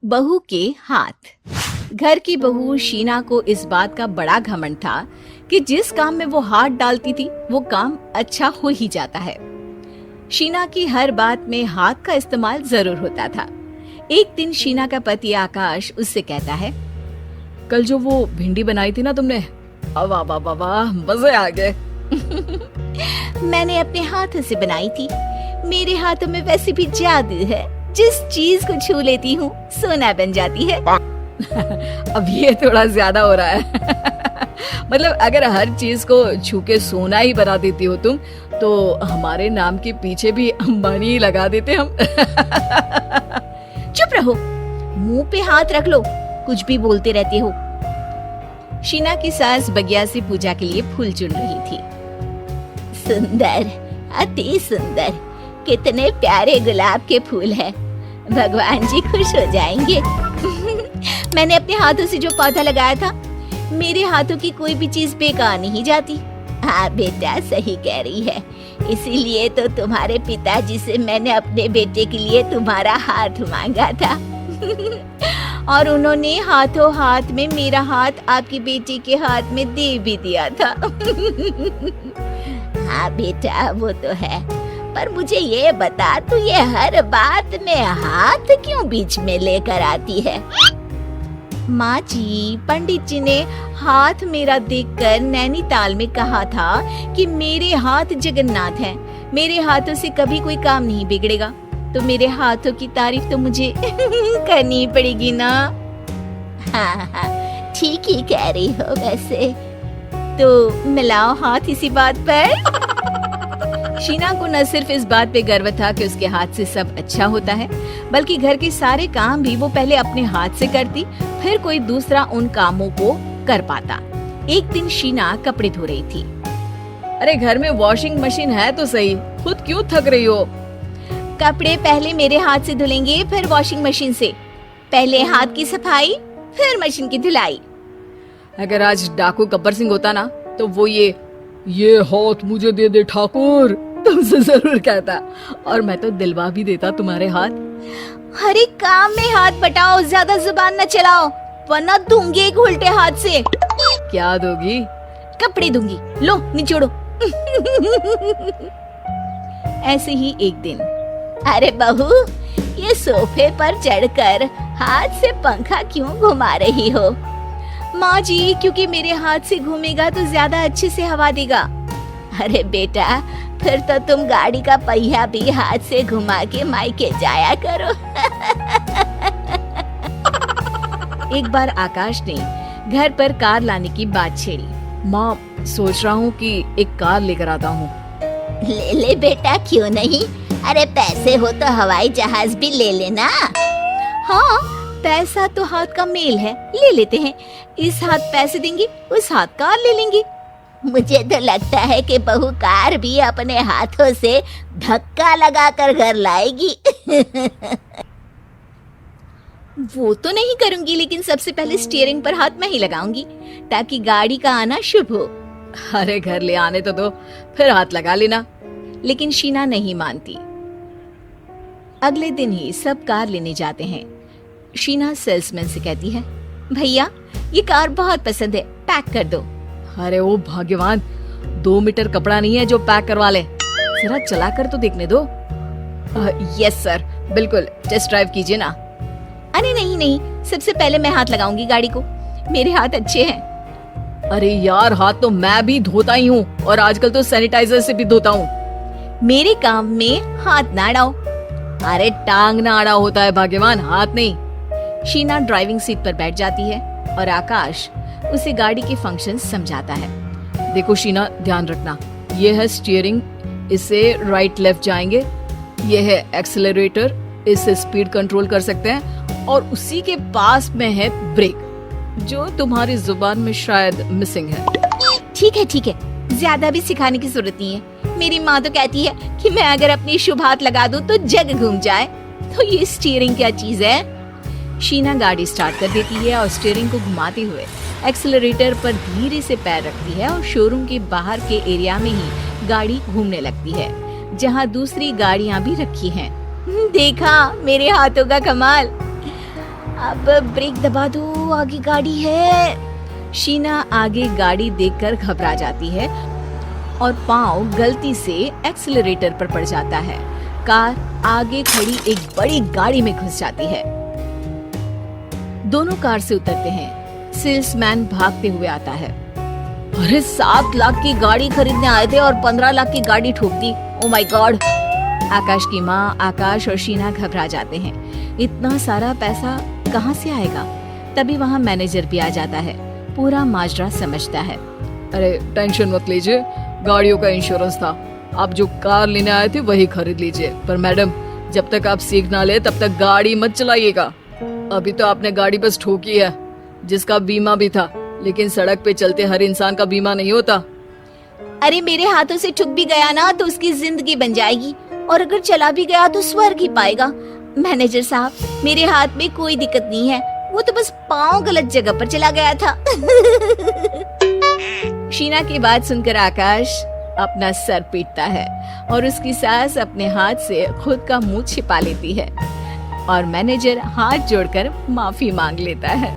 बहू के हाथ। घर की बहू शीना को इस बात का बड़ा घमंड था कि जिस काम में वो हाथ डालती थी वो काम अच्छा हो ही जाता है। शीना की हर बात में हाथ का इस्तेमाल जरूर होता था। एक दिन शीना का पति आकाश उससे कहता है, कल जो वो भिंडी बनाई थी ना तुमने, वाह वाह वाह वाह, मजे आ गए। मैंने अपने हाथों से बनाई थी। मेरे हाथों में वैसे भी जादू है, जिस चीज को छू लेती हूँ सोना बन जाती है। अब ये थोड़ा ज्यादा हो रहा है। मतलब अगर हर चीज को छू के सोना ही बना देती हो तुम, तो हमारे नाम के पीछे भी अंबानी ही लगा देते हम। चुप रहो, मुंह पे हाथ रख लो, कुछ भी बोलते रहते हो। शीना की सास बगिया से पूजा के लिए फूल चुन रही थी। सुंदर, अति सुंदर, कितने प्यारे गुलाब के फूल हैं। भगवान जी खुश हो जाएंगे। मैंने अपने हाथों से जो पौधा लगाया था, मेरे हाथों की कोई भी चीज बेकार नहीं जाती। हाँ बेटा, सही कह रही है। इसीलिए तो तुम्हारे पिताजी से मैंने अपने बेटे के लिए तुम्हारा हाथ मांगा था। और उन्होंने हाथों हाथ में मेरा हाथ आपकी बेटी के हाथ में दे भी दिया था। हाँ बेटा, वो तो है, पर मुझे ये बता, तू ये हर बात में हाथ क्यों बीच में लेकर आती है? माँ जी, पंडित जी ने हाथ मेरा देखकर नैनीताल में कहा था कि मेरे हाथ जगन्नाथ हैं। मेरे हाथों से कभी कोई काम नहीं बिगड़ेगा, तो मेरे हाथों की तारीफ तो मुझे करनी पड़ेगी ना। हाँ, ठीक ही कह रही हो वैसे। तो मिलाओ हाथ इसी बात पर। शीना को न सिर्फ इस बात पे गर्व था कि उसके हाथ से सब अच्छा होता है, बल्कि घर के सारे काम भी वो पहले अपने हाथ से करती, फिर कोई दूसरा उन कामों को कर पाता। एक दिन शीना कपड़े धो रही थी। अरे घर में वॉशिंग मशीन है तो सही, खुद क्यों थक रही हो? कपड़े पहले मेरे हाथ से धुलेंगे, फिर वॉशिंग मशीन से। पहले हाथ की सफाई, फिर मशीन की धुलाई। अगर आज डाकू गब्बर सिंह होता ना, तो वो ये हाथ मुझे दे दे ठाकुर, तुमसे जरूर कहता, और मैं तो दिलवा भी देता तुम्हारे हाथ। हर एक काम में हाथ बटाओ, ज्यादा जुबान न चलाओ, वरना दूंगी एक उल्टे हाथ से। क्या दोगी? कपड़े दूंगी, लो निचोड़ो। ऐसे ही एक दिन, अरे बहू, ये सोफे पर चढ़कर हाथ से पंखा क्यों घुमा रही हो? माँ जी, क्योंकि मेरे हाथ से घूमेगा तो ज्यादा अच्छे से हवा देगा। अरे बेटा, फिर तो तुम गाड़ी का पहिया भी हाथ से घुमा के मायके जाया करो। एक बार आकाश ने घर पर कार लाने की बात छेड़ी। माँ, सोच रहा हूँ कि एक कार लेकर आता हूँ। ले ले बेटा, क्यों नहीं? अरे पैसे हो तो हवाई जहाज भी ले लेना। हाँ, पैसा तो हाथ का मेल है, ले लेते हैं। इस हाथ पैसे देंगे, उस हाथ कार ले लेंगे। मुझे तो लगता है कि बहू कार भी अपने हाथों से धक्का लगाकर घर लाएगी। वो तो नहीं करूंगी, लेकिन सबसे पहले स्टीयरिंग पर हाथ मैं ही लगाऊंगी, ताकि गाड़ी का आना शुभ हो। अरे घर ले आने तो दो, फिर हाथ लगा लेना। लेकिन शीना नहीं मानती। अगले दिन ही सब कार लेने जाते हैं। शीना सेल्समैन से कहती है, भैया ये कार बहुत पसंद है, पैक कर दो। अरे ओ भाग्यवान, 2 मीटर कपड़ा नहीं है जो पैक करवा ले, जरा चला कर तो देखने दो। यस सर, बिल्कुल, टेस्ट ड्राइव कीजिए ना। अरे नहीं नहीं, सबसे पहले मैं हाथ लगाऊंगी गाड़ी को, मेरे हाथ अच्छे हैं। अरे यार, हाथ तो मैं भी धोता ही हूँ, और आजकल तो सैनिटाइजर से भी धोता हूँ। मेरे काम में हाथ ना अड़ाओ। अरे टांग ना अड़ा होता है भाग्यवान, हाथ नहीं। शीना ड्राइविंग सीट पर बैठ जाती है और आकाश उसे गाड़ी के फंक्शन समझाता है। देखो शीना, ध्यान रखना, ये है स्टीयरिंग, इससे राइट लेफ्ट जाएंगे। ये है एक्सेलरेटर, इससे स्पीड कंट्रोल कर सकते हैं, और उसी के पास में है ब्रेक, जो तुम्हारी जुबान में शायद मिसिंग है। ठीक है, ज्यादा भी सिखाने की जरूरत नहीं है। मेरी माँ तो कहती है कि मैं अगर अपनी शुभ हाथ लगा दूं तो जग घूम जाए, तो ये स्टीयरिंग क्या चीज है? शीना गाड़ी स्टार्ट कर देती है और स्टीयरिंग को घुमाते हुए एक्सेलरेटर पर धीरे से पैर रखती है, और शोरूम के बाहर के एरिया में ही गाड़ी घूमने लगती है, जहाँ दूसरी गाड़ियाँ भी रखी हैं। देखा मेरे हाथों का कमाल। अब ब्रेक दबा दो, आगे गाड़ी है। शीना आगे गाड़ी देखकर घबरा जाती है और पाँव गलती से एक्सीलरेटर पर पड़ जाता है। कार आगे खड़ी एक बड़ी गाड़ी में घुस जाती है। दोनों कार से उतरते हैं। सेल्समैन भागते हुए आता है। अरे 7 लाख की गाड़ी खरीदने आए थे और 15 लाख की गाड़ी ठोक दी। Oh my God. आकाश की माँ, आकाश और शीना घबरा जाते हैं। इतना सारा पैसा कहाँ से आएगा? तभी वहाँ मैनेजर भी आ जाता है। पूरा माजरा समझता है। अरे टेंशन मत लीजिए, गाड़ियों का इंश्योरेंस था, आप जो कार लेने आए थे वही खरीद लीजिए। पर मैडम, जब तक आप सीख ना ले तब तक गाड़ी मत चलाइएगा। अभी तो आपने गाड़ी बस ठोकी है, जिसका बीमा भी था, लेकिन सड़क पे चलते हर इंसान का बीमा नहीं होता। अरे मेरे हाथों से ठुक भी गया ना तो उसकी जिंदगी बन जाएगी, और अगर चला भी गया तो स्वर्ग ही पाएगा। मैनेजर साहब, मेरे हाथ में कोई दिक्कत नहीं है, वो तो बस पाँव गलत जगह पर चला गया था। शीना की बात सुनकर आकाश अपना सर पीटता है और उसकी सास अपने हाथ से खुद का मुंह छिपा लेती है और मैनेजर हाथ जोड़कर माफी मांग लेता है।